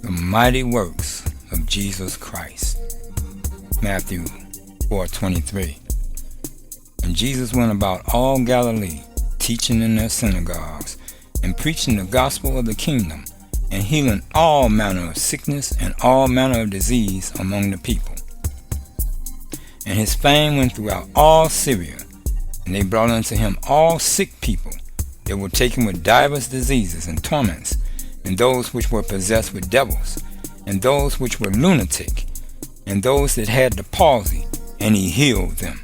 The mighty works of Jesus Christ. Matthew 4:23. And Jesus went about all Galilee, teaching in their synagogues, and preaching the gospel of the kingdom, and healing all manner of sickness and all manner of disease among the people. And his fame went throughout all Syria, and they brought unto him all sick people that were taken with divers diseases and torments, and those which were possessed with devils, and those which were lunatic, and those that had the palsy, and he healed them.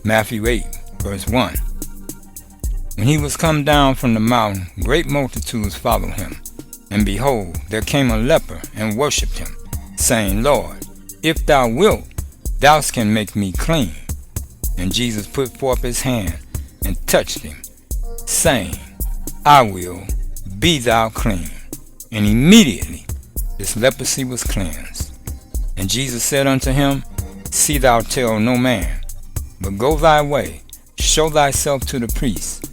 Matthew 8, verse 1. When he was come down from the mountain, great multitudes followed him. And behold, there came a leper and worshipped him, saying, Lord, if thou wilt, thou canst make me clean. And Jesus put forth his hand and touched him, saying, I will, be thou clean. And immediately his leprosy was cleansed. And Jesus said unto him, See thou tell no man, but go thy way, show thyself to the priest,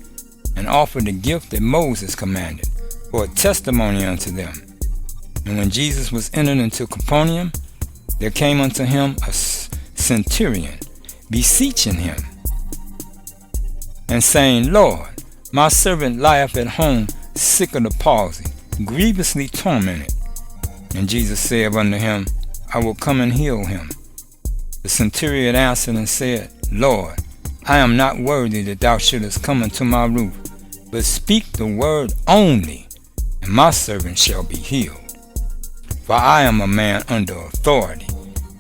and offer the gift that Moses commanded, for a testimony unto them. And when Jesus was entered into Capernaum, there came unto him a centurion, beseeching him, and saying, Lord, my servant lieth at home sick of the palsy, grievously tormented. And Jesus said unto him, I will come and heal him. The centurion answered and said, Lord, I am not worthy that thou shouldest come into my roof, but speak the word only, and my servant shall be healed. For I am a man under authority,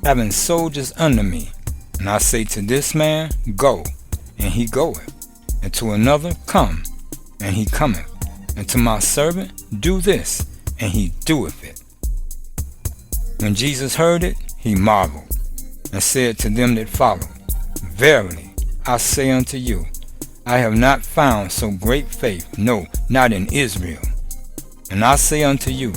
having soldiers under me. And I say to this man, Go, and he goeth, and to another, Come, and he cometh, and to my servant, Do this, and he doeth it. When Jesus heard it, he marveled, and said to them that followed, Verily, I say unto you, I have not found so great faith, no, not in Israel. And I say unto you,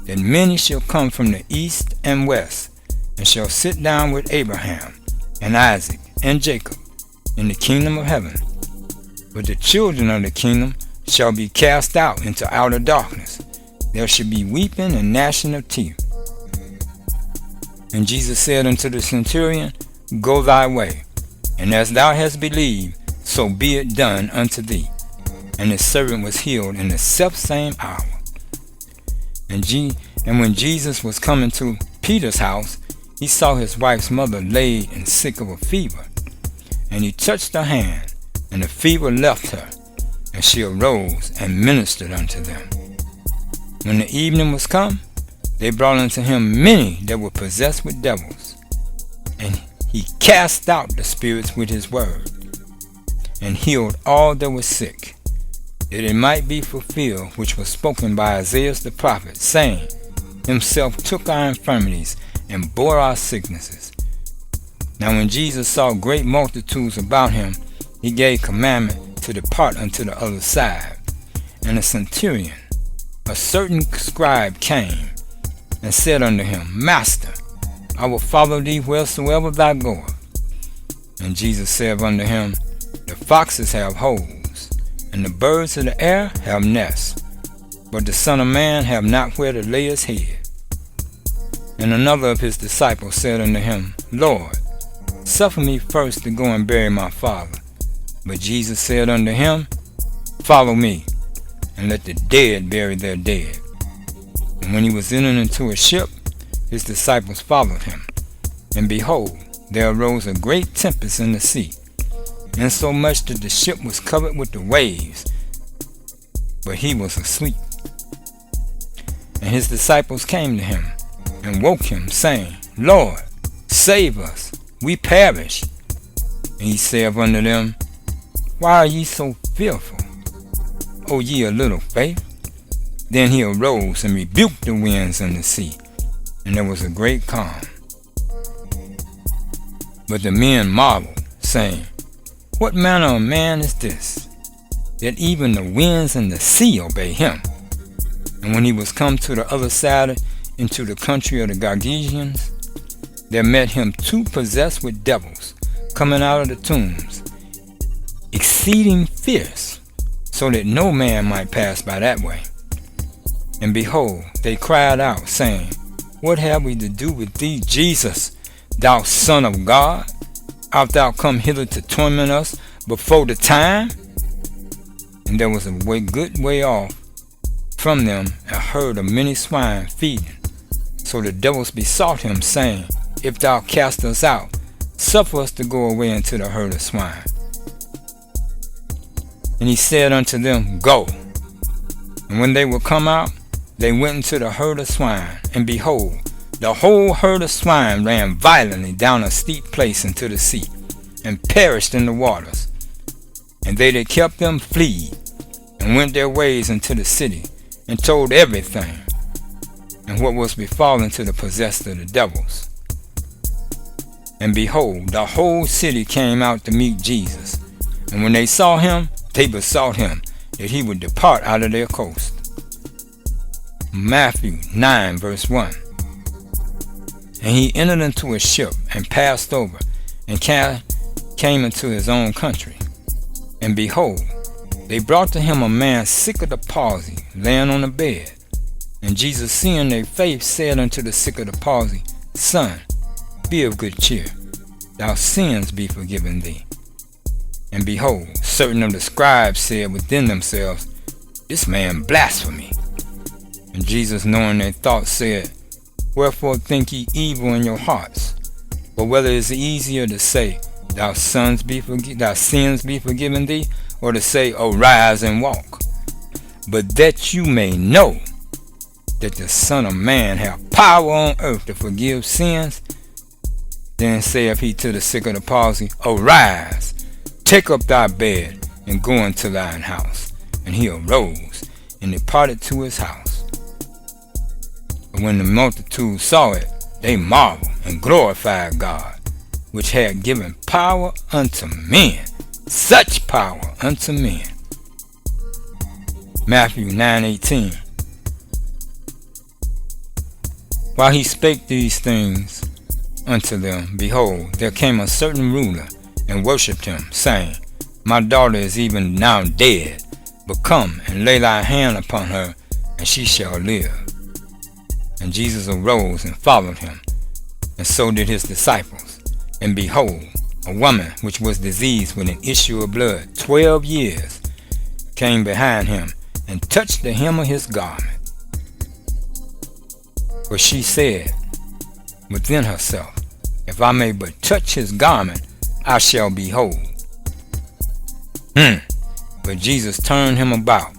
that many shall come from the east and west, and shall sit down with Abraham, and Isaac, and Jacob, in the kingdom of heaven. But the children of the kingdom shall be cast out into outer darkness. There shall be weeping and gnashing of teeth. And Jesus said unto the centurion, Go thy way, and as thou hast believed, so be it done unto thee. And his servant was healed in the selfsame hour. And when Jesus was coming to Peter's house, he saw his wife's mother laid and sick of a fever. And he touched her hand, and the fever left her, and she arose and ministered unto them. When the evening was come, they brought unto him many that were possessed with devils, and he cast out the spirits with his word, and healed all that were sick, that it might be fulfilled which was spoken by Isaiah the prophet, saying, Himself took our infirmities and bore our sicknesses. Now when Jesus saw great multitudes about him, he gave commandment to depart unto the other side. And a centurion, a certain scribe, came and said unto him, Master, I will follow thee wheresoever thou goest. And Jesus said unto him, The foxes have holes, and the birds of the air have nests, but the Son of Man have not where to lay his head. And another of his disciples said unto him, Lord, suffer me first to go and bury my father. But Jesus said unto him, Follow me, and let the dead bury their dead. And when he was entered into a ship, his disciples followed him. And behold, there arose a great tempest in the sea, insomuch that the ship was covered with the waves, but he was asleep. And his disciples came to him, and woke him, saying, Lord, save us, we perish. And he said unto them, Why are ye so fearful, O ye of little faith? Then he arose and rebuked the winds and the sea, and there was a great calm. But the men marveled, saying, What manner of man is this, that even the winds and the sea obey him? And when he was come to the other side into the country of the Galileans, there met him two possessed with devils, coming out of the tombs, exceeding fierce, so that no man might pass by that way. And behold, they cried out, saying, What have we to do with thee, Jesus, thou Son of God? Art thou come hither to torment us before the time? And there was a good way off from them a herd of many swine feeding. So the devils besought him, saying, If thou cast us out, suffer us to go away into the herd of swine. And he said unto them, Go. And when they were come out, they went into the herd of swine, and behold, the whole herd of swine ran violently down a steep place into the sea, and perished in the waters. And they that kept them fled, and went their ways into the city, and told everything, and what was befallen to the possessed of the devils. And behold, the whole city came out to meet Jesus. And when they saw him, they besought him that he would depart out of their coast. Matthew 9 verse 1. And he entered into a ship, and passed over, and came into his own country. And behold, they brought to him a man sick of the palsy, laying on a bed. And Jesus, seeing their faith, said unto the sick of the palsy, Son, be of good cheer, thy sins be forgiven thee. And behold, certain of the scribes said within themselves, This man blasphemy. And Jesus, knowing their thoughts, said, Wherefore think ye evil in your hearts? For whether it is easier to say, Thy sins be forgiven thee, or to say, Arise and walk? But that you may know that the Son of Man hath power on earth to forgive sins, then saith he to the sick of the palsy, Arise, take up thy bed, and go into thine house. And he arose, and departed to his house. But when the multitude saw it, they marveled, and glorified God, which had given power unto men, such power unto men. Matthew 9:18. While he spake these things unto them, behold, there came a certain ruler, and worshipped him, saying, My daughter is even now dead, but come and lay thy hand upon her, and she shall live. And Jesus arose and followed him, and so did his disciples. And behold, a woman which was diseased with an issue of blood 12 years came behind him, and touched the hem of his garment. For she said within herself, If I may but touch his garment, I shall be whole. But Jesus turned him about,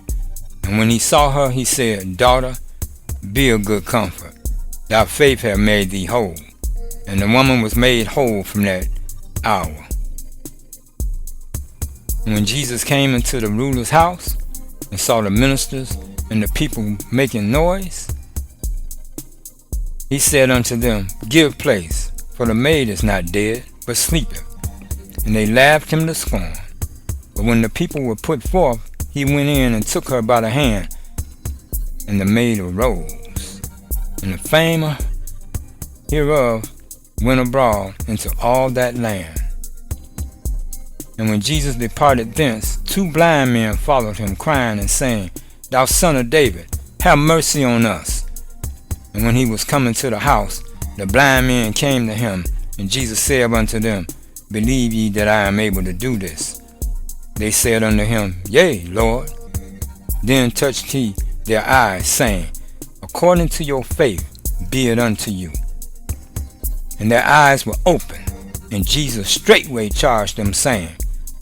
and when he saw her, he said, Daughter, be of good comfort, thy faith hath made thee whole. And the woman was made whole from that hour. And when Jesus came into the ruler's house, and saw the ministers and the people making noise, he said unto them, Give place, for the maid is not dead, but sleepeth. And they laughed him to scorn. But when the people were put forth, he went in and took her by the hand, and the maid arose. And the fame hereof went abroad into all that land. And when Jesus departed thence, 2 blind men followed him, crying and saying, Thou Son of David, have mercy on us. And when he was coming to the house, the blind men came to him, and Jesus said unto them, Believe ye that I am able to do this? They said unto him, Yea, Lord. Then touched he their eyes, saying, According to your faith be it unto you. And their eyes were opened, and Jesus straightway charged them, saying,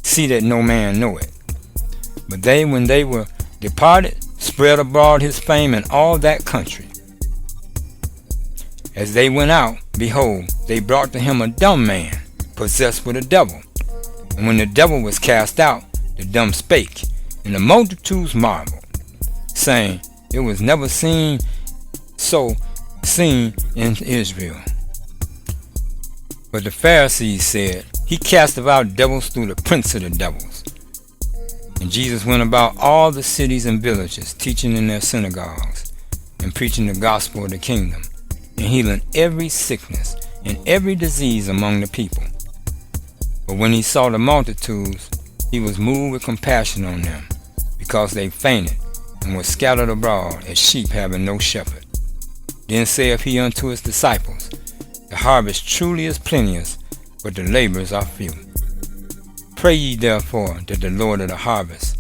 See that no man know it. But they, when they were departed, spread abroad his fame in all that country. As they went out, behold, they brought to him a dumb man, possessed with a devil. And when the devil was cast out, the dumb spake, and the multitudes marveled, saying, It was never seen in Israel. But the Pharisees said, He casteth out devils through the prince of the devils. And Jesus went about all the cities and villages, teaching in their synagogues, and preaching the gospel of the kingdom, and healing every sickness and every disease among the people. But when he saw the multitudes, he was moved with compassion on them, because they fainted and were scattered abroad as sheep having no shepherd. Then saith he unto his disciples, The harvest truly is plenteous, but the laborers are few. Pray ye therefore that the Lord of the harvest,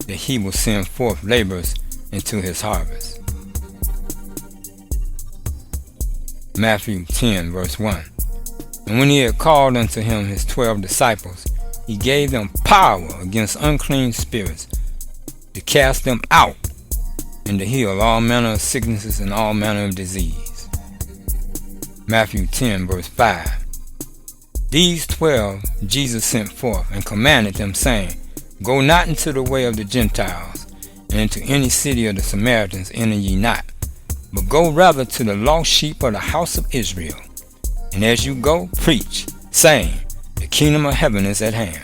that he will send forth laborers into his harvest. Matthew 10, verse 1. And when he had called unto him his 12 disciples, he gave them power against unclean spirits, to cast them out, and to heal all manner of sicknesses and all manner of disease. Matthew 10, verse 5. These 12 Jesus sent forth, and commanded them, saying, Go not into the way of the Gentiles, and into any city of the Samaritans enter ye not, but go rather to the lost sheep of the house of Israel. And as you go, preach, saying, The kingdom of heaven is at hand.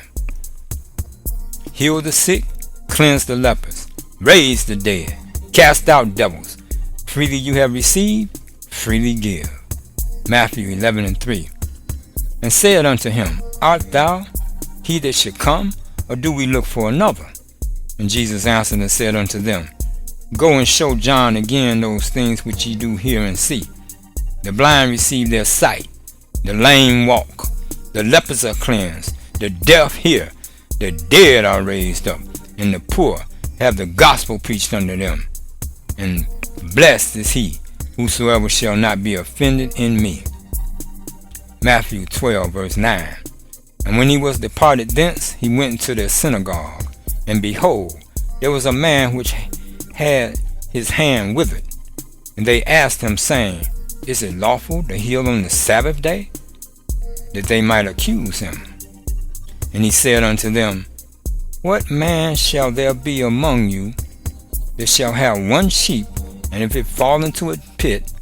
Heal the sick, cleanse the lepers, raise the dead, cast out devils. Freely you have received, freely give. Matthew 11 and 3. And said unto him, Art thou he that should come, or do we look for another? And Jesus answered and said unto them, Go and show John again those things which ye do hear and see. The blind receive their sight, the lame walk, the lepers are cleansed, the deaf hear, the dead are raised up, and the poor have the gospel preached unto them. And blessed is he whosoever shall not be offended in me. Matthew 12, verse 9. And when he was departed thence, he went into their synagogue, and behold, there was a man which had his hand withered. And they asked him, saying, Is it lawful to heal on the Sabbath day? That they might accuse him. And he said unto them, What man shall there be among you that shall have one sheep, and if it fall into a pit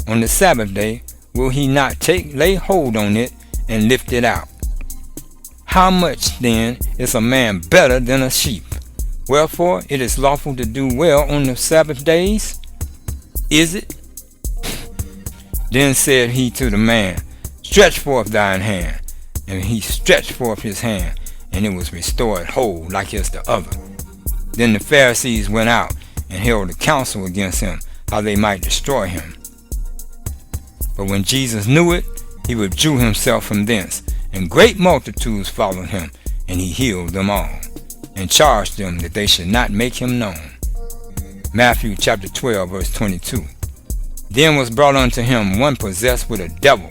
on the Sabbath day, will he not lay hold on it and lift it out? How much then is a man better than a sheep? Wherefore it is lawful to do well on the Sabbath days? Is it? Then said he to the man, Stretch forth thine hand. And he stretched forth his hand, and it was restored whole like as the other. Then the Pharisees went out and held a council against him, how they might destroy him. But when Jesus knew it, he withdrew himself from thence, and great multitudes followed him, and he healed them all, and charged them that they should not make him known. Matthew chapter 12, verse 22. Then was brought unto him one possessed with a devil,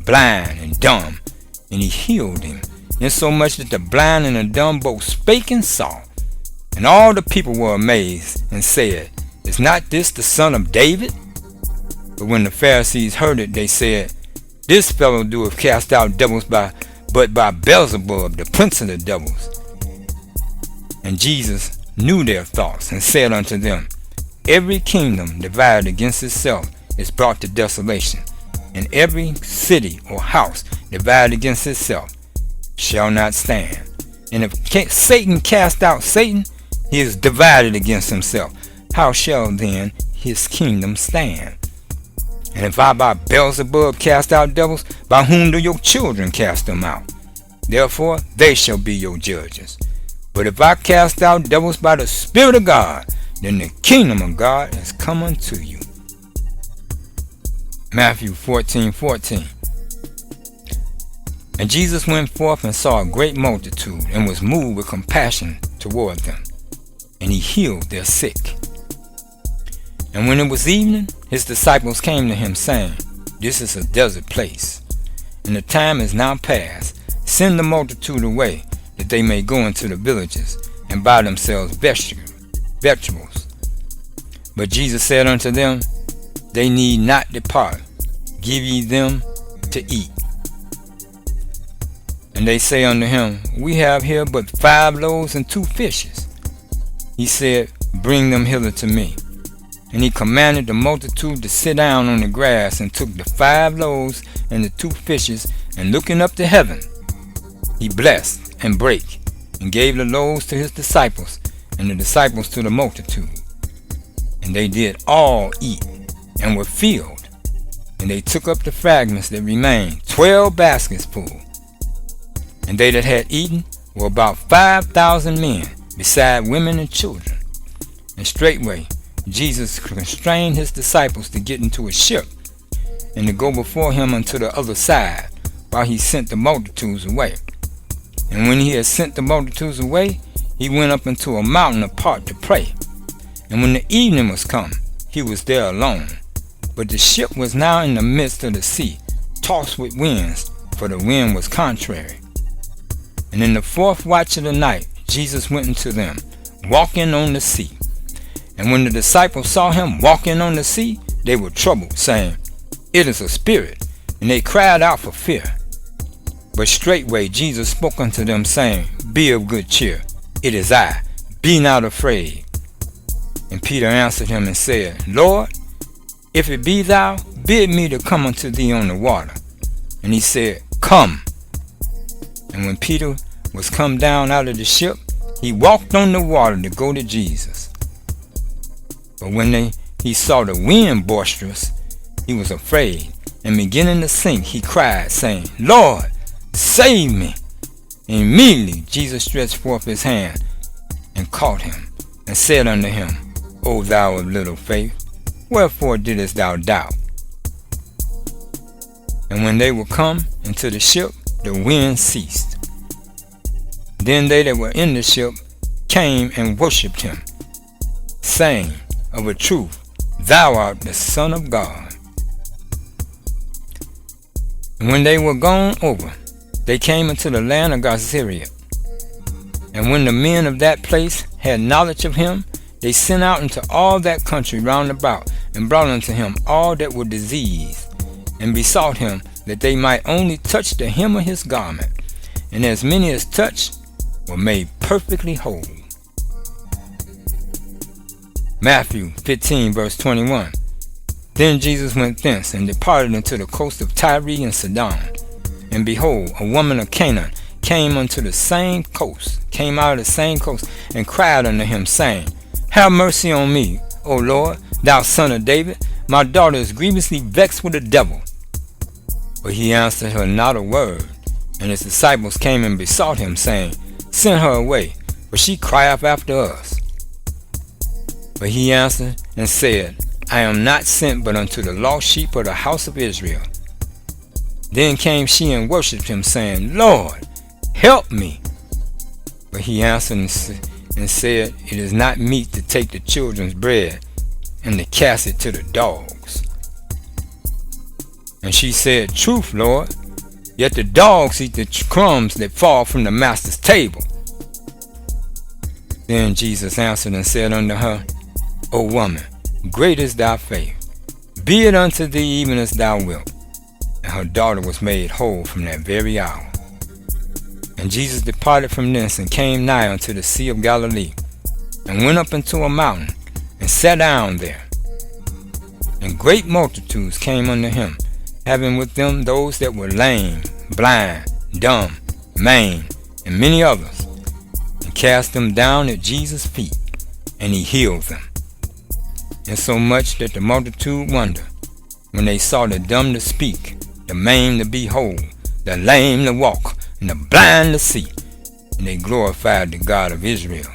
blind and dumb, and he healed him, insomuch that the blind and the dumb both spake and saw. And all the people were amazed, and said, Is not this the son of David? But when the Pharisees heard it, they said, This fellow doeth cast out devils but by Beelzebub, the prince of the devils. And Jesus knew their thoughts, and said unto them, Every kingdom divided against itself is brought to desolation, and every city or house divided against itself shall not stand. And if Satan cast out Satan, he is divided against himself. How shall then his kingdom stand? And if I by Beelzebub cast out devils, by whom do your children cast them out? Therefore they shall be your judges. But if I cast out devils by the Spirit of God, then the kingdom of God is come unto you. Matthew 14:14. And Jesus went forth and saw a great multitude, and was moved with compassion toward them, and he healed their sick. And when it was evening, his disciples came to him, saying, This is a desert place, and the time is now past. Send the multitude away, that they may go into the villages, and buy themselves vegetables. But Jesus said unto them, They need not depart. Give ye them to eat. And they say unto him, We have here but 5 loaves and 2 fishes. He said, Bring them hither to me. And he commanded the multitude to sit down on the grass, and took the 5 loaves and the 2 fishes, and looking up to heaven, he blessed and brake, and gave the loaves to his disciples, and the disciples to the multitude. And they did all eat, and were filled. And they took up the fragments that remained, 12 baskets full. And they that had eaten were about 5,000 men, beside women and children. And straightway Jesus constrained his disciples to get into a ship, and to go before him unto the other side, while he sent the multitudes away. And when he had sent the multitudes away, he went up into a mountain apart to pray. And when the evening was come, he was there alone. But the ship was now in the midst of the sea, tossed with winds, for the wind was contrary. And in the fourth watch of the night, Jesus went unto them, walking on the sea. And when the disciples saw him walking on the sea, they were troubled, saying, It is a spirit. And they cried out for fear. But straightway Jesus spoke unto them, saying, Be of good cheer, it is I, be not afraid. And Peter answered him and said, Lord, if it be thou, bid me to come unto thee on the water. And he said, Come. And when Peter was come down out of the ship, he walked on the water to go to Jesus. But when he saw the wind boisterous, he was afraid, and beginning to sink, he cried, saying, Lord, save me. And immediately Jesus stretched forth his hand and caught him, and said unto him, O thou of little faith, wherefore didst thou doubt? And when they were come into the ship, the wind ceased. Then they that were in the ship came and worshipped him, saying, Of a truth, thou art the Son of God. And when they were gone over, they came into the land of Syria. And when the men of that place had knowledge of him, they sent out into all that country round about, and brought unto him all that were diseased, and besought him that they might only touch the hem of his garment. And as many as touched were made perfectly whole. Matthew 15 verse 21. Then Jesus went thence, and departed into the coast of Tyre and Sidon. And behold, a woman of Canaan came out of the same coast, and cried unto him, saying, Have mercy on me, O Lord, thou Son of David. My daughter is grievously vexed with the devil. But he answered her not a word. And his disciples came and besought him, saying, Send her away, for she crieth after us. But he answered and said, I am not sent but unto the lost sheep of the house of Israel. Then came she and worshipped him, saying, Lord, help me. But he answered and said, It is not meet to take the children's bread and to cast it to the dogs. And she said, Truth, Lord, yet the dogs eat the crumbs that fall from the master's table. Then Jesus answered and said unto her, O woman, great is thy faith. Be it unto thee even as thou wilt. And her daughter was made whole from that very hour. And Jesus departed from thence, and came nigh unto the Sea of Galilee, and went up into a mountain, and sat down there. And great multitudes came unto him, having with them those that were lame, blind, dumb, maimed, and many others, and cast them down at Jesus' feet, and he healed them. Insomuch that the multitude wondered, when they saw the dumb to speak, the maimed to be whole, the lame to walk, and the blind to see, and they glorified the God of Israel.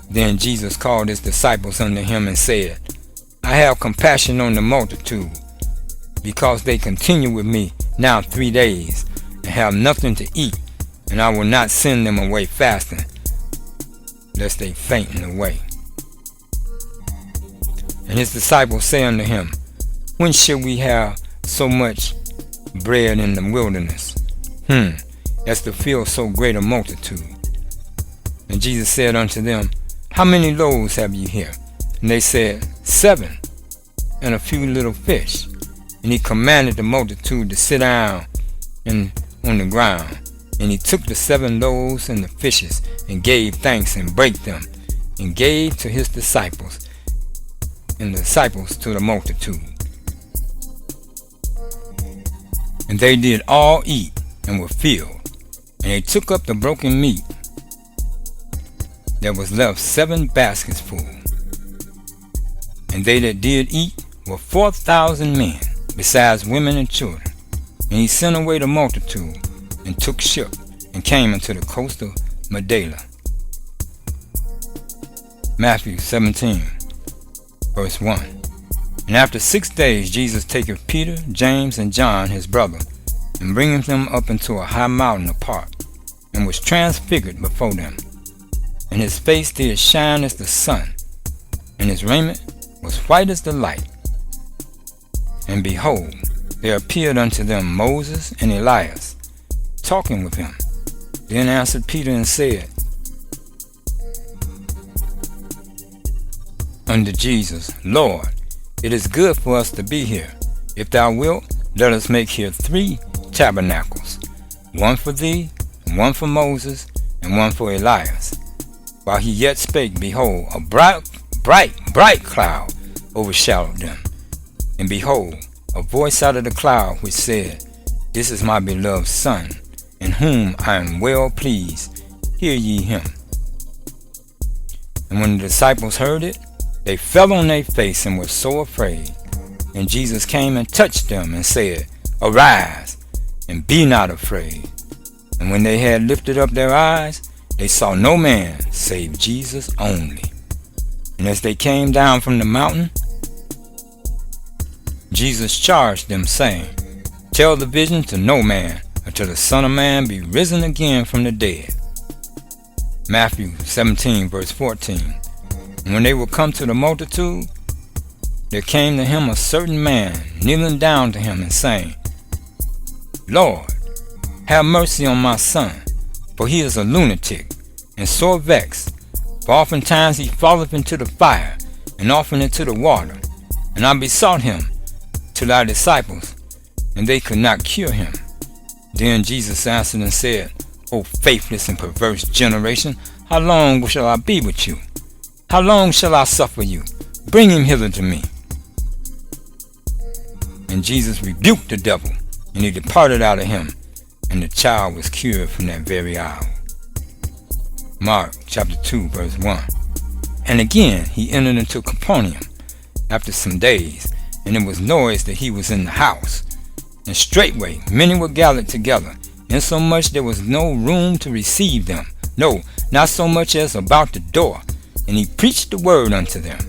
Then Jesus called his disciples unto him, and said, I have compassion on the multitude, because they continue with me now 3 days, and have nothing to eat, and I will not send them away fasting, lest they faint in the way. And his disciples say unto him, When shall we have so much bread in the wilderness, as to fill so great a multitude? And Jesus said unto them, How many loaves have ye here? And they said, 7, and a few little fish. And he commanded the multitude to sit down on the ground. And he took the 7 loaves and the fishes, and gave thanks, and brake them, and gave to his disciples, and the disciples to the multitude. And they did all eat, and were filled. And they took up the broken meat that was left 7 baskets full. And they that did eat were 4,000 men, besides women and children. And he sent away the multitude, and took ship, and came unto the coast of Magdala. Matthew 17, verse 1. And after 6 days Jesus taketh Peter, James, and John his brother, and bringeth them up into a high mountain apart, and was transfigured before them. And his face did shine as the sun, and his raiment was white as the light. And behold, there appeared unto them Moses and Elias, talking with him. Then answered Peter and said unto Jesus, Lord, it is good for us to be here. If thou wilt, let us make here 3 tabernacles, one for thee, and one for Moses, and one for Elias. While he yet spake, behold, a bright cloud overshadowed them. And behold, a voice out of the cloud which said, This is my beloved Son, in whom I am well pleased. Hear ye him. And when the disciples heard it, they fell on their face and were so afraid. And Jesus came and touched them and said, Arise, and be not afraid. And when they had lifted up their eyes, they saw no man save Jesus only. And as they came down from the mountain, Jesus charged them, saying, Tell the vision to no man, until the Son of Man be risen again from the dead. Matthew 17, verse 14. And when they were come to the multitude, there came to him a certain man, kneeling down to him and saying, Lord, have mercy on my son, for he is a lunatic, and sore vexed. For oftentimes he falleth into the fire, and often into the water. And I besought him to thy disciples, and they could not cure him. Then Jesus answered and said, O faithless and perverse generation, how long shall I be with you? How long shall I suffer you? Bring him hither to me. And Jesus rebuked the devil, and he departed out of him, and the child was cured from that very hour. Mark chapter 2, verse 1. And again he entered into Capernaum after some days, and it was noised that he was in the house. And straightway many were gathered together, insomuch there was no room to receive them, no, not so much as about the door. And he preached the word unto them.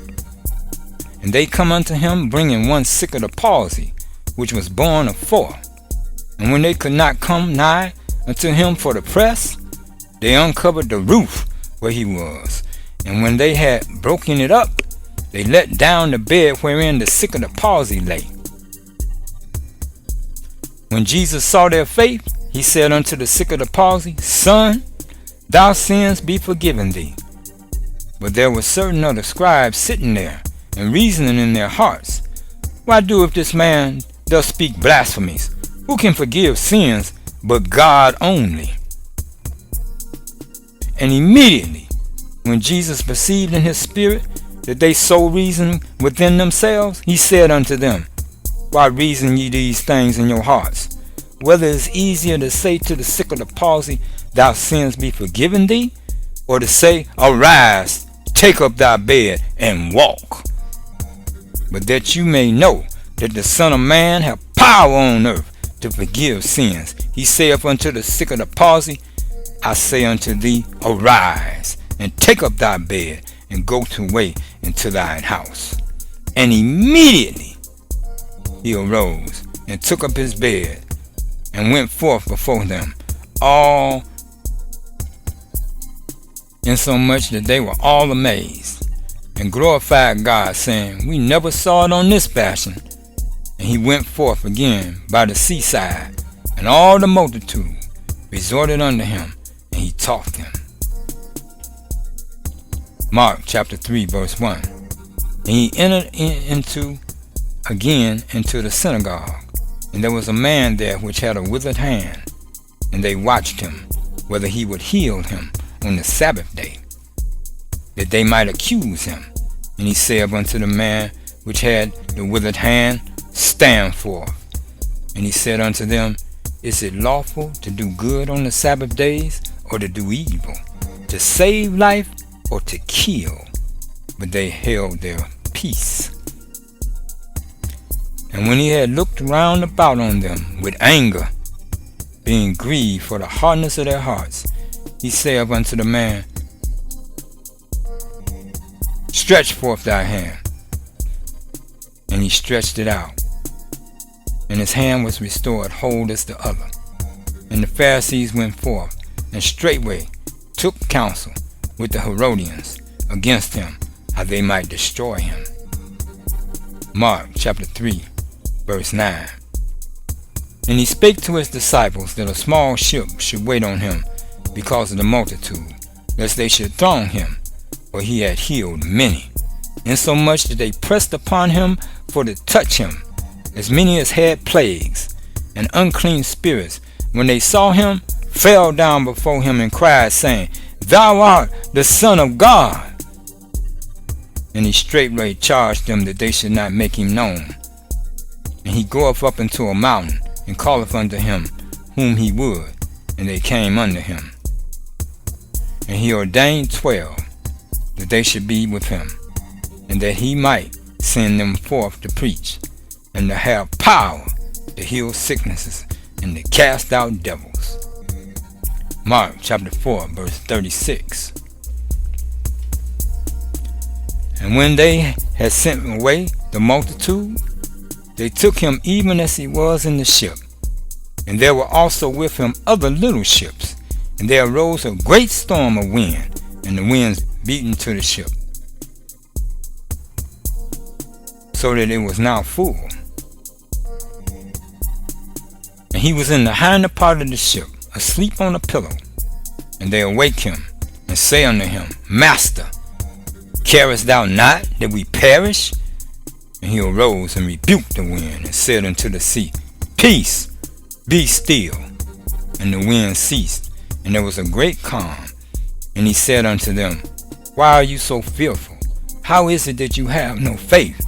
And they come unto him, bringing one sick of the palsy, which was born of 4. And when they could not come nigh unto him for the press, they uncovered the roof where he was. And when they had broken it up, they let down the bed wherein the sick of the palsy lay. When Jesus saw their faith, he said unto the sick of the palsy, Son, thy sins be forgiven thee. But there were certain other scribes sitting there, and reasoning in their hearts, Why doeth this man thus speak blasphemies? Who can forgive sins but God only? And immediately, when Jesus perceived in his spirit that they so reasoned within themselves, he said unto them, Why reason ye these things in your hearts? Whether it is easier to say to the sick of the palsy, Thy sins be forgiven thee, or to say, Arise, take up thy bed, and walk. But that you may know that the Son of Man hath power on earth to forgive sins, he saith unto the sick of the palsy, I say unto thee, Arise, and take up thy bed, and go to way into thine house. And immediately he arose, and took up his bed, and went forth before them, all insomuch that they were all amazed, and glorified God, saying, We never saw it on this fashion. And he went forth again by the seaside, and all the multitude resorted unto him, and he taught them. Mark chapter 3, verse 1. And he entered again into the synagogue, and there was a man there which had a withered hand, and they watched him, whether he would heal him on the Sabbath day, that they might accuse him. And he said unto the man which had the withered hand, Stand forth. And he said unto them, Is it lawful to do good on the Sabbath days, or to do evil, to save life, or to kill? But they held their peace. And when he had looked round about on them with anger, being grieved for the hardness of their hearts, he saith unto the man, stretch forth thy hand. And he stretched it out, and his hand was restored whole as the other. And the Pharisees went forth, and straightway took counsel with the Herodians against him, how they might destroy him. Mark chapter 3, verse 9. And he spake to his disciples that a small ship should wait on him because of the multitude, lest they should throng him, for he had healed many, insomuch that they pressed upon him for to touch him, as many as had plagues and unclean spirits, when they saw him, fell down before him and cried, saying, Thou art the Son of God. And he straightway charged them that they should not make him known. And he goeth up into a mountain, and calleth unto him whom he would, and they came unto him. And he ordained 12, that they should be with him, and that he might send them forth to preach, and to have power to heal sicknesses, and to cast out devils. Mark chapter 4, verse 36. And when they had sent away the multitude, they took him even as he was in the ship. And there were also with him other little ships. And there arose a great storm of wind, and the winds beat into the ship, so that it was now full. And he was in the hinder part of the ship, asleep on a pillow. And they awake him, and say unto him, Master, carest thou not that we perish? And he arose and rebuked the wind, and said unto the sea, Peace, be still. And the wind ceased, and there was a great calm. And he said unto them, Why are you so fearful? How is it that you have no faith?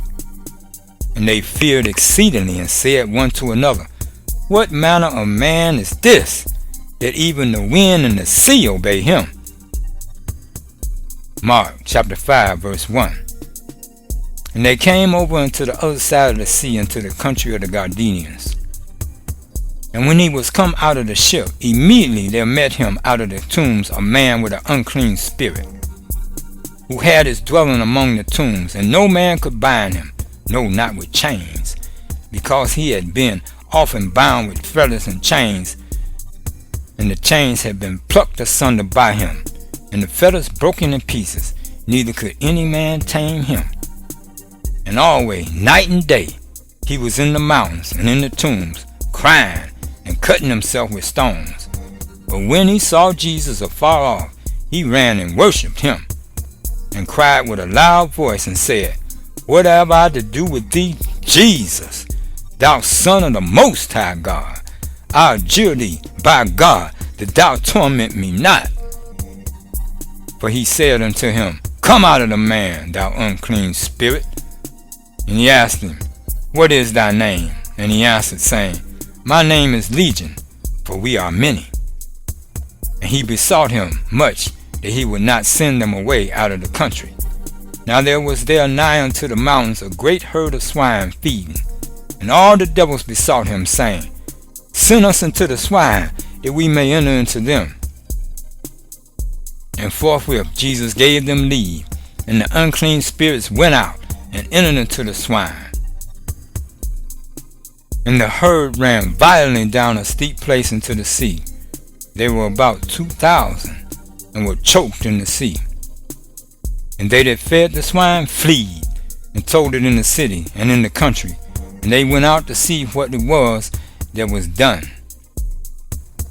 And they feared exceedingly, and said one to another, What manner of man is this, that even the wind and the sea obey him? Mark chapter 5, verse 1. And they came over unto the other side of the sea, into the country of the Galileans. And when he was come out of the ship, immediately there met him out of the tombs a man with an unclean spirit, who had his dwelling among the tombs, and no man could bind him, no, not with chains, because he had been often bound with fetters and chains, and the chains had been plucked asunder by him, and the fetters broken in pieces, neither could any man tame him. And always, night and day, he was in the mountains and in the tombs, crying and cutting himself with stones. But when he saw Jesus afar off, he ran and worshipped him, and cried with a loud voice, and said, What have I to do with thee, Jesus, thou Son of the Most High God? I adjure thee by God that thou torment me not. For he said unto him, Come out of the man, thou unclean spirit. And he asked him, What is thy name? And he answered, saying, My name is Legion, for we are many. And he besought him much that he would not send them away out of the country. Now there was there nigh unto the mountains a great herd of swine feeding. And all the devils besought him, saying, Send us into the swine, that we may enter into them. And forthwith Jesus gave them leave, and the unclean spirits went out, and entered into the swine. And the herd ran violently down a steep place into the sea. They were about 2,000, and were choked in the sea. And they that fed the swine fled, and told it in the city and in the country. And they went out to see what it was that was done.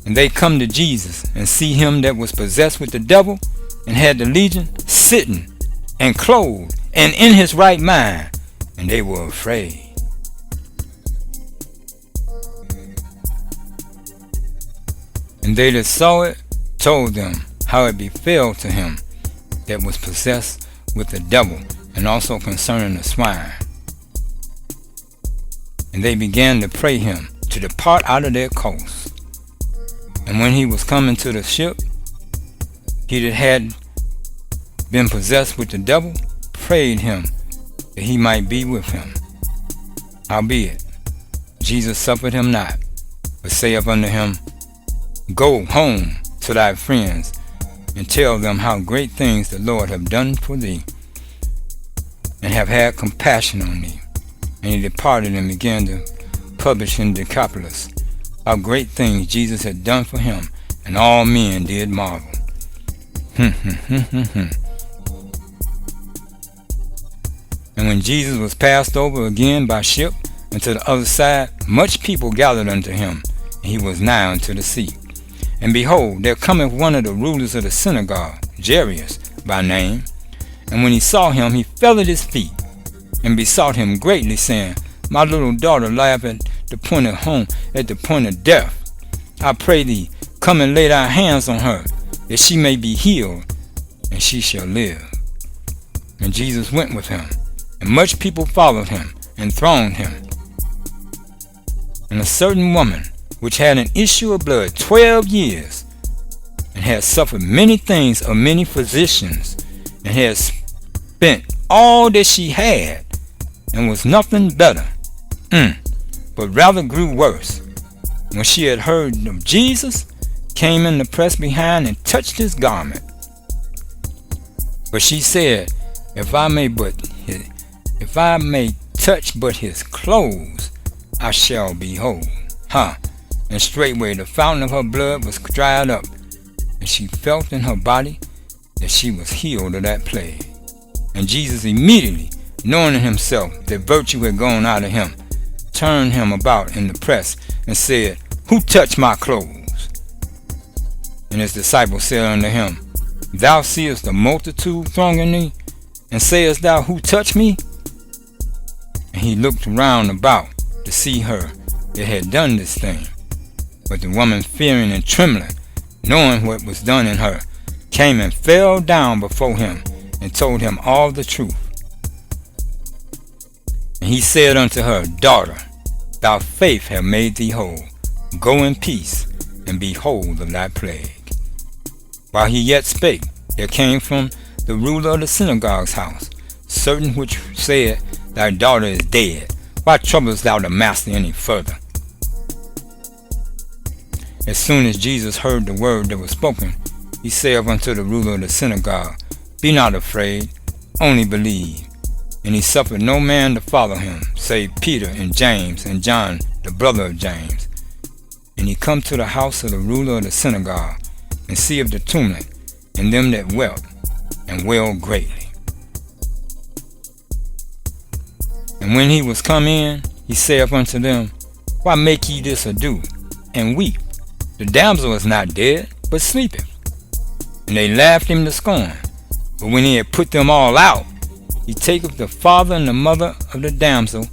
And they come to Jesus, and see him that was possessed with the devil, and had the legion, sitting, and clothed, and in his right mind. And they were afraid. And they that saw it told them how it befell to him that was possessed with the devil, and also concerning the swine. And they began to pray him to depart out of their coast. And when he was come into the ship, he that had been possessed with the devil prayed him that he might be with him. Howbeit, Jesus suffered him not, but saith unto him, Go home to thy friends, and tell them how great things the Lord have done for thee. and have had compassion on thee. And he departed and began to publish in Decapolis how great things Jesus had done for him, and all men did marvel. And when Jesus was passed over again by ship unto the other side, much people gathered unto him, and he was nigh unto the sea. And behold, there cometh one of the rulers of the synagogue, Jairus by name. And when he saw him, he fell at his feet, and besought him greatly, saying, My little daughter lieth at the point of death. I pray thee, come and lay thy hands on her, that she may be healed, and she shall live. And Jesus went with him, and much people followed him, and thronged him. And a certain woman, which had an issue of blood 12 years, and had suffered many things of many physicians, and had spent all that she had, and was nothing better, but rather grew worse, when she had heard of Jesus, came in the press behind and touched his garment. But she said, If I may touch but his clothes, I shall be whole. And straightway the fountain of her blood was dried up, and she felt in her body that she was healed of that plague. And Jesus immediately, knowing in himself that virtue had gone out of him, turned him about in the press, and said, Who touched my clothes? And his disciples said unto him, Thou seest the multitude thronging thee, and sayest thou, Who touched me? And he looked round about to see her that had done this thing. But the woman, fearing and trembling, knowing what was done in her, came and fell down before him, and told him all the truth. And he said unto her, Daughter, thy faith hath made thee whole. Go in peace, and be whole of thy plague. While he yet spake, there came from the ruler of the synagogue's house certain which said, Thy daughter is dead. Why troublest thou the master any further? As soon as Jesus heard the word that was spoken, he saith unto the ruler of the synagogue, Be not afraid, only believe. And he suffered no man to follow him, save Peter and James and John, the brother of James. And he come to the house of the ruler of the synagogue, and seeth the tumult, and them that wept, and wailed greatly. And when he was come in, he saith unto them, Why make ye this ado, and weep? The damsel is not dead, but sleepeth. And they laughed him to scorn. But when he had put them all out, he taketh the father and the mother of the damsel,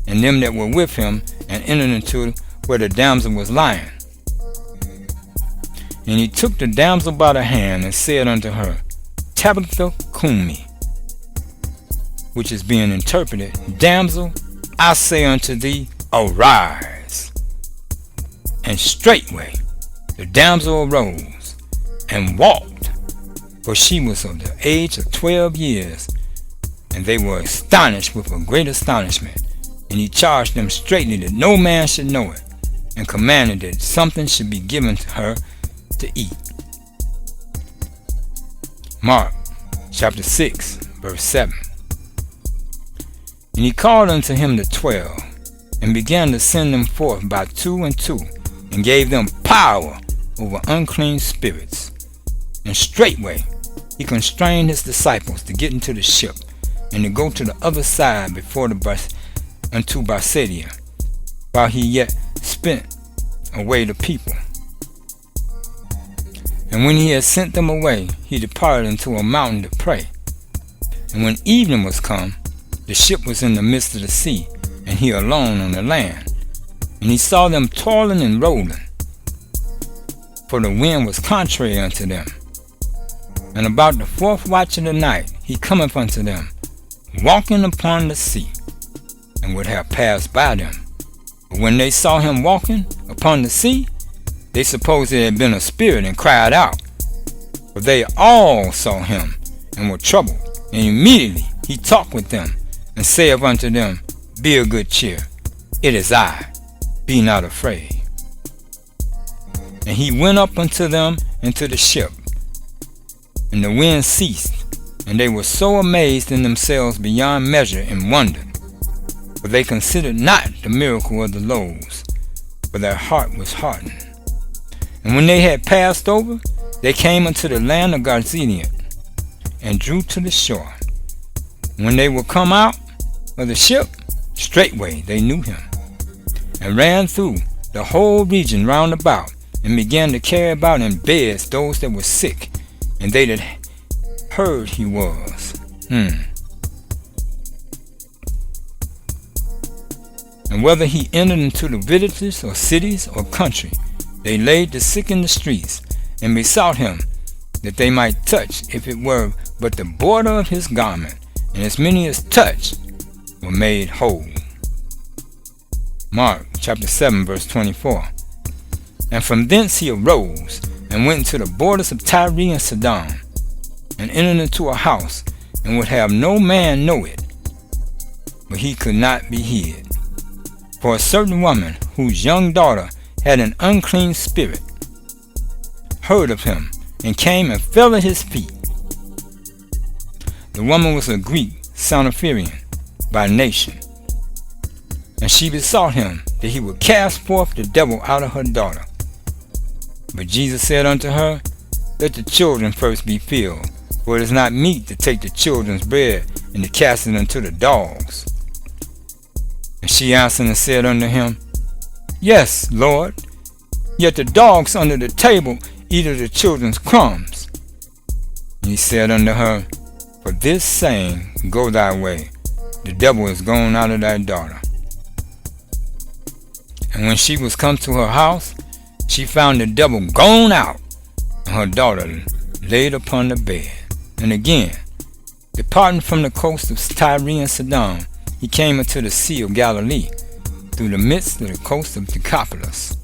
and them that were with him, and entered into where the damsel was lying. And he took the damsel by the hand, and said unto her, Tabitha cumi, which is being interpreted, Damsel, I say unto thee, arise. And straightway the damsel arose, and walked, for she was of the age of 12 years. And they were astonished with a great astonishment. And he charged them straitly that no man should know it, and commanded that something should be given to her to eat. Mark chapter 6, verse 7. And he called unto him the 12, and began to send them forth by 2 and 2, and gave them power over unclean spirits. And straightway he constrained his disciples to get into the ship, and to go to the other side before unto Syria, while he yet spent away the people. And when he had sent them away, he departed into a mountain to pray. And when evening was come, the ship was in the midst of the sea, and he alone on the land. And he saw them toiling and rolling, for the wind was contrary unto them. And about the 4th watch of the night he cometh unto them, walking upon the sea, and would have passed by them. But when they saw him walking upon the sea, they supposed it had been a spirit, and cried out. For they all saw him, and were troubled. And immediately he talked with them, and saith unto them, Be of good cheer, it is I, be not afraid. And he went up unto them into the ship, and the wind ceased, And they were so amazed in themselves beyond measure and wondered, for they considered not the miracle of the loaves, for their heart was hardened. And when they had passed over, they came unto the land of Galilee, and drew to the shore. When they were come out of the ship, straightway they knew him, and ran through the whole region round about, and began to carry about in beds those that were sick, and they that heard he was. And whether he entered into the villages or cities or country, they laid the sick in the streets, and besought him that they might touch, if it were but the border of his garment, and as many as touched were made whole. Mark chapter 7 verse 24. And from thence he arose, and went into the borders of Tyre and Sidon, and entered into a house, and would have no man know it, but he could not be hid. For a certain woman, whose young daughter had an unclean spirit, heard of him, and came and fell at his feet. The woman was a Greek, Syrian by nation, and she besought him that he would cast forth the devil out of her daughter. But Jesus said unto her, Let the children first be filled, for it is not meet to take the children's bread and to cast it unto the dogs. And she answered and said unto him, Yes, Lord, yet the dogs under the table eat of the children's crumbs. And he said unto her, For this saying, go thy way, the devil is gone out of thy daughter. And when she was come to her house, she found the devil gone out, and her daughter laid upon the bed. And again, departing from the coast of Tyre and Sidon, he came into the sea of Galilee, through the midst of the coast of Decapolis.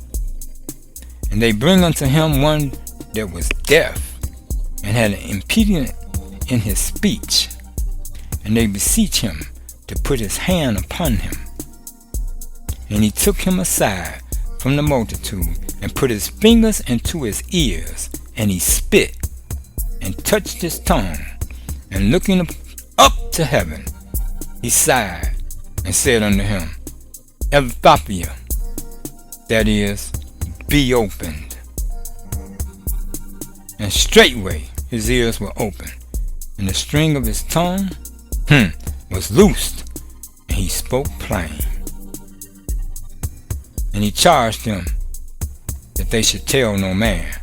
And they bring unto him one that was deaf, and had an impediment in his speech. And they beseech him to put his hand upon him. And he took him aside from the multitude, and put his fingers into his ears, and he spit, and touched his tongue, and looking up to heaven, he sighed, and said unto him, Ephphaphia, that is, be opened. And straightway his ears were opened, and the string of his tongue was loosed, and he spoke plain. And he charged them that they should tell no man.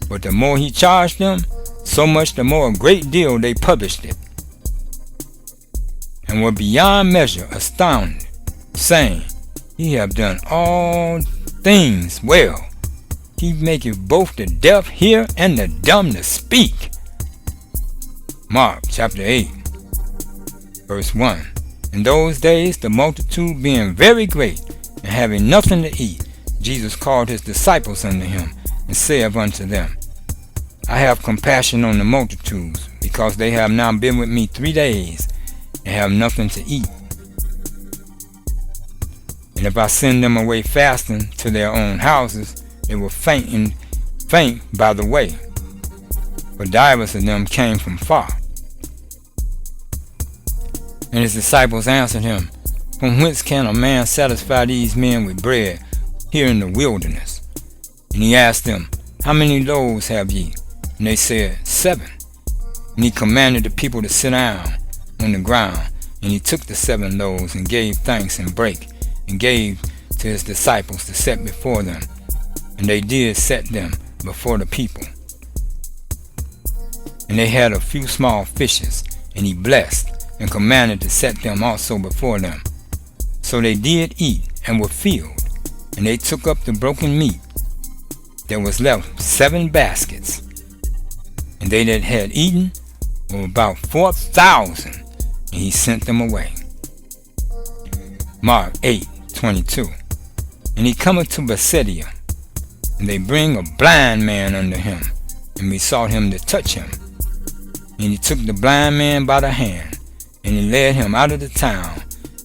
But the more he charged them, so much the more a great deal they published it, and were beyond measure astounded, saying, He have done all things well. He maketh both the deaf hear and the dumb to speak. Mark chapter 8 verse 1. In those days, the multitude being very great, and having nothing to eat, Jesus called his disciples unto him, and saith unto them, I have compassion on the multitudes, because they have now been with me 3 days, and have nothing to eat. And if I send them away fasting to their own houses, they will faint by the way. For divers of them came from far. And his disciples answered him, From whence can a man satisfy these men with bread here in the wilderness? And he asked them, How many loaves have ye? And they said, 7. And he commanded the people to sit down on the ground. And he took the 7 loaves, and gave thanks, and brake, and gave to his disciples to set before them. And they did set them before the people. And they had a few small fishes, and he blessed, and commanded to set them also before them. So they did eat, and were filled. And they took up the broken meat. There was left 7 baskets. And they that had eaten were about 4,000, and he sent them away. Mark 8:22. And he cometh to Bethsaida, and they bring a blind man unto him, and besought him to touch him. And he took the blind man by the hand, and he led him out of the town.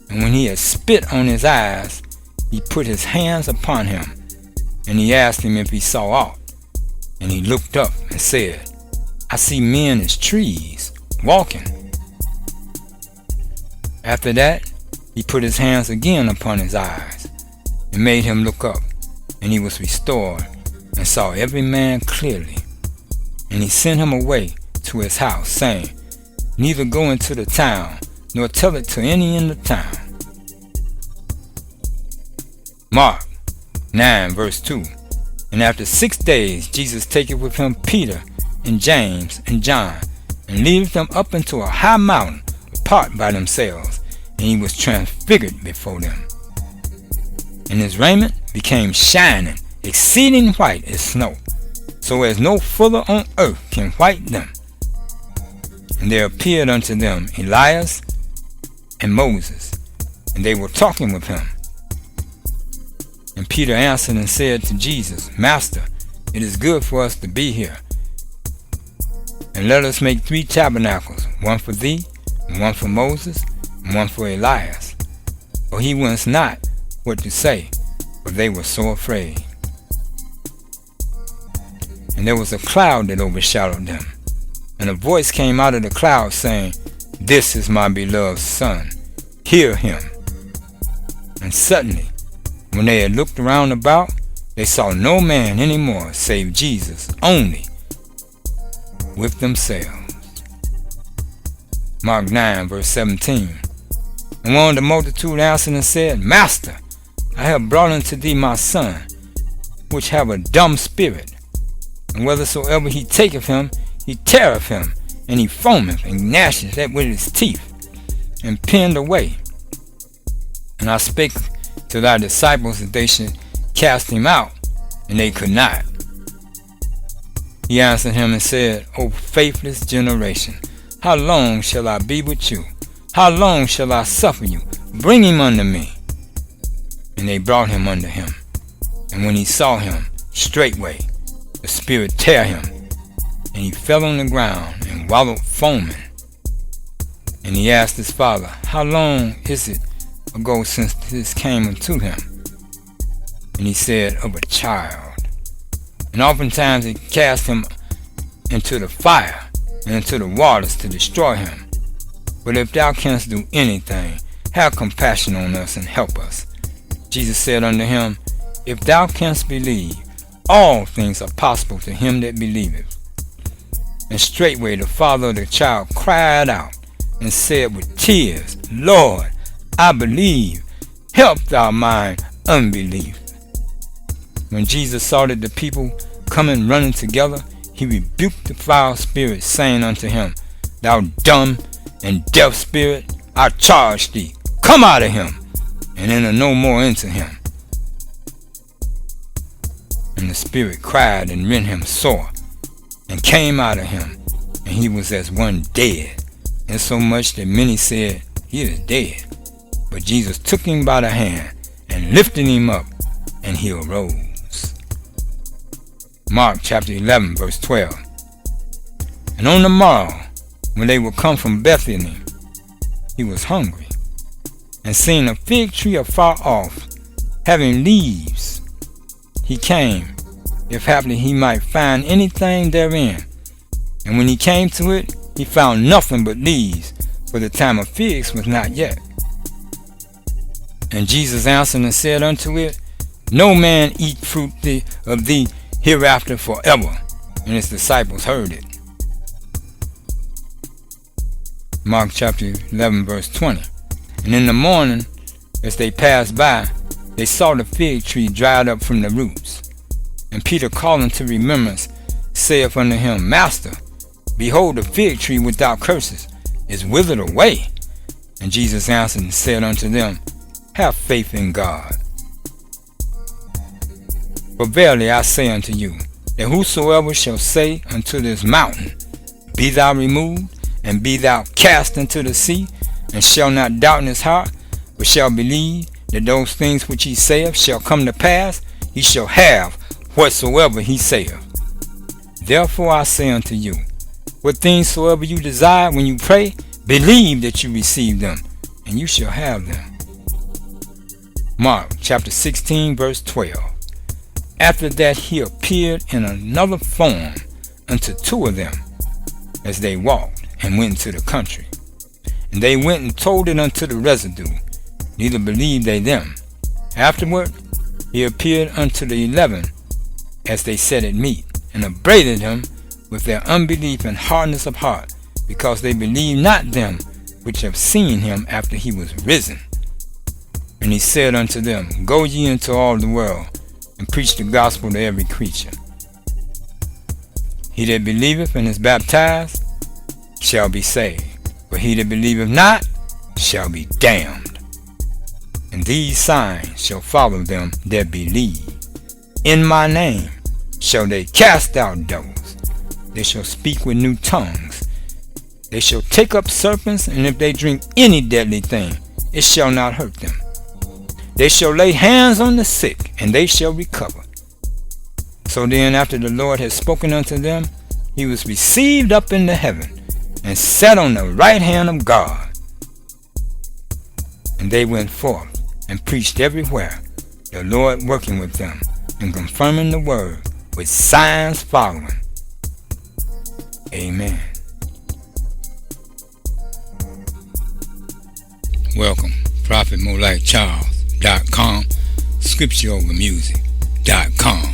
And when he had spit on his eyes, he put his hands upon him, and he asked him if he saw aught. And he looked up and said, I see men as trees, walking. After that, he put his hands again upon his eyes, and made him look up, and he was restored, and saw every man clearly. And he sent him away to his house, saying, Neither go into the town, nor tell it to any in the town. Mark 9 verse 2. And after 6 days Jesus taketh with him Peter and James and John, and leadeth them up into a high mountain apart by themselves, and he was transfigured before them. And his raiment became shining, exceeding white as snow, so as no fuller on earth can white them. And there appeared unto them Elias and Moses, and they were talking with him. And Peter answered and said to Jesus, Master, it is good for us to be here. And let us make 3 tabernacles, one for thee, and one for Moses, and one for Elias. For he wist not what to say, for they were so afraid. And there was a cloud that overshadowed them. And a voice came out of the cloud, saying, This is my beloved Son, hear him. And suddenly, when they had looked round about, they saw no man any more, save Jesus only, with themselves. Mark 9 verse 17. And one of the multitude answered and said, Master, I have brought unto thee my son, which have a dumb spirit, and whithersoever he taketh him, he teareth him, and he foameth and gnasheth at with his teeth, and pinned away. And I spake to thy disciples that they should cast him out, and they could not. He answered him and said, O faithless generation, how long shall I be with you? How long shall I suffer you? Bring him unto me. And they brought him unto him. And when he saw him, straightway the spirit tear him, and he fell on the ground and wallowed foaming. And he asked his father, How long is it ago since this came unto him? And he said, Of a child. And oftentimes he cast him into the fire and into the waters to destroy him. But if thou canst do anything, have compassion on us and help us. Jesus said unto him, If thou canst believe, all things are possible to him that believeth. And straightway the father of the child cried out and said with tears, Lord, I believe, help thou mine unbelief. When Jesus saw that the people coming running together, he rebuked the foul spirit, saying unto him, Thou dumb and deaf spirit, I charge thee, come out of him, and enter no more into him. And the spirit cried and rent him sore, and came out of him, and he was as one dead, insomuch that many said, He is dead. But Jesus took him by the hand, and lifted him up, and he arose. Mark chapter 11 verse 12. And on the morrow, when they were come from Bethany, he was hungry, and seeing a fig tree afar off, having leaves, he came, if haply he might find anything therein. And when he came to it, he found nothing but leaves, for the time of figs was not yet. And Jesus answered and said unto it, No man eat fruit of thee hereafter forever. And his disciples heard it. Mark chapter 11 verse 20. And in the morning, as they passed by, they saw the fig tree dried up from the roots. And Peter, calling to remembrance, saith unto him, Master, behold, the fig tree without curses is withered away. And Jesus answered and said unto them, Have faith in God. For verily I say unto you, that whosoever shall say unto this mountain, Be thou removed, and be thou cast into the sea, and shall not doubt in his heart, but shall believe that those things which he saith shall come to pass, he shall have whatsoever he saith. Therefore I say unto you, what things soever you desire when you pray, believe that you receive them, and you shall have them. Mark chapter 16 verse 12. After that he appeared in another form unto 2 of them, as they walked, and went into the country. And they went and told it unto the residue, neither believed they them. Afterward he appeared unto the 11, as they sat at meat, and upbraided them with their unbelief and hardness of heart, because they believed not them which have seen him after he was risen. And he said unto them, Go ye into all the world, and preach the gospel to every creature. He that believeth and is baptized shall be saved, but he that believeth not shall be damned. And these signs shall follow them that believe. In my name shall they cast out devils. They shall speak with new tongues. They shall take up serpents, and if they drink any deadly thing, it shall not hurt them. They shall lay hands on the sick, and they shall recover. So then, after the Lord had spoken unto them, he was received up into heaven, and sat on the right hand of God. And they went forth and preached everywhere, the Lord working with them, and confirming the word with signs following. Amen. Welcome, ProphetMoLikeCharles.com, ScriptureOverMusic.com.